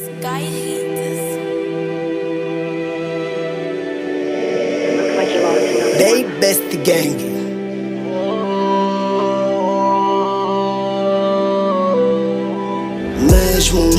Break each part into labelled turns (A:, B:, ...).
A: Sky Hits.
B: They best gang. Mesmo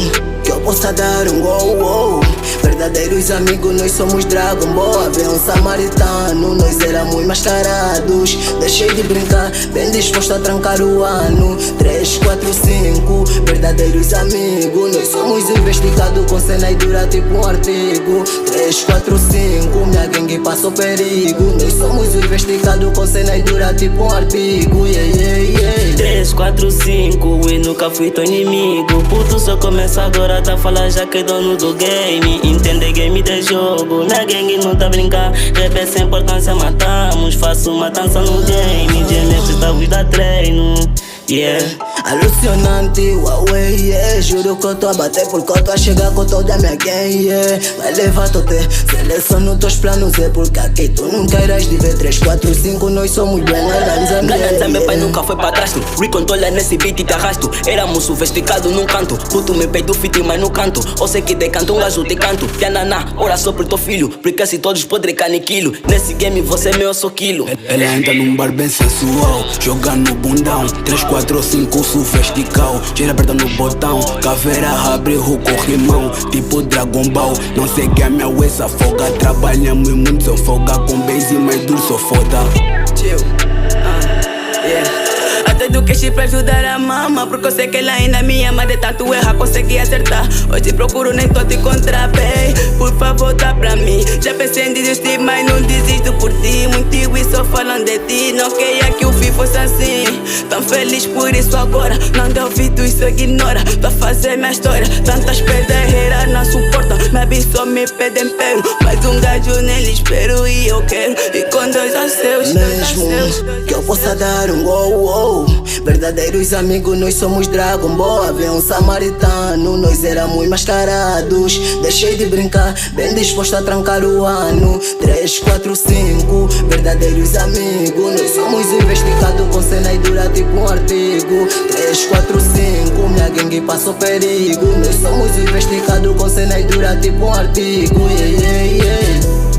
B: que eu possa dar um gol, verdadeiros amigos, nós somos Dragon Ball. Havia um samaritano, nós éramos mascarados. Deixei de brincar, bem disposto a trancar o ano. 3, 4, 5, verdadeiros amigos. Nós somos investigados com cena e dura tipo um artigo. 3, 4, 5, minha gangue passou perigo. Nós somos investigados com cena e dura tipo um artigo.
C: 3, 4, 5 e nunca fui teu inimigo. Puto só começa agora, tá falar já que é dono do game. Entende game de jogo, minha gangue não tá brincar. Rap é sem importância, matamos. Faço matança no game. DMX tá vida treino, yeah.
B: Alucinante, Huawei, yeah. Juro que eu tô a bater porque eu tô a chegar com toda a minha gang, yeah. Vai levar tote, seleciono teus planos, é porque aqui tu não queiras de ver 3, 4, 5, nós somos bem organizados.
D: Ganha, meu pai nunca foi pra trás, tu recontrola nesse beat e te arrasto. Éramos sofisticados num canto, puto me peido fit mas no canto. Ou sei que te canto, um gajo te canto. Piananá, ora só pro teu filho, porque se todos podem caniquilo. Nesse game você é meu, sou quilo.
E: Ela entra num bar bem sensual, joga no bundão. 3, 4, 5, sofisticado. Gira aperta no botão, caveira abre o corrimão. Tipo Dragon Ball, não sei que a minha uessa foga. Trabalhamos muito, sou folga com base, mas duro sou foda.
D: Até do que pra ajudar a mama, porque eu sei que ela ainda me ama. De tanto errar consegui acertar. Hoje procuro nem tô te encontrar, bem. Por favor dá pra mim. Já pensei em desistir, mas não desisto por ti. Muito e só falando de ti. Não queria que o fim fosse assim. Tão feliz por isso agora. Não deu ouvido, isso ignora. Pra fazer minha história. Tantas pedreiras não suportam. Me avisou, me pedem pego. Mas um gajo nele espero e eu quero. E com dois seus.
B: Mesmo que eu possa dar um gol, verdadeiros amigos, nós somos Dragon Ball. Havia um samaritano, nós éramos mascarados. Deixei de brincar, bem disposto a trancar o ano. 3, 4, 5, verdadeiros amigos. Nós somos investigados com cena e dura tipo um artigo. 3, 4, 5, minha gangue passou perigo. Nós somos investigados com cena e dura tipo um artigo, yeah.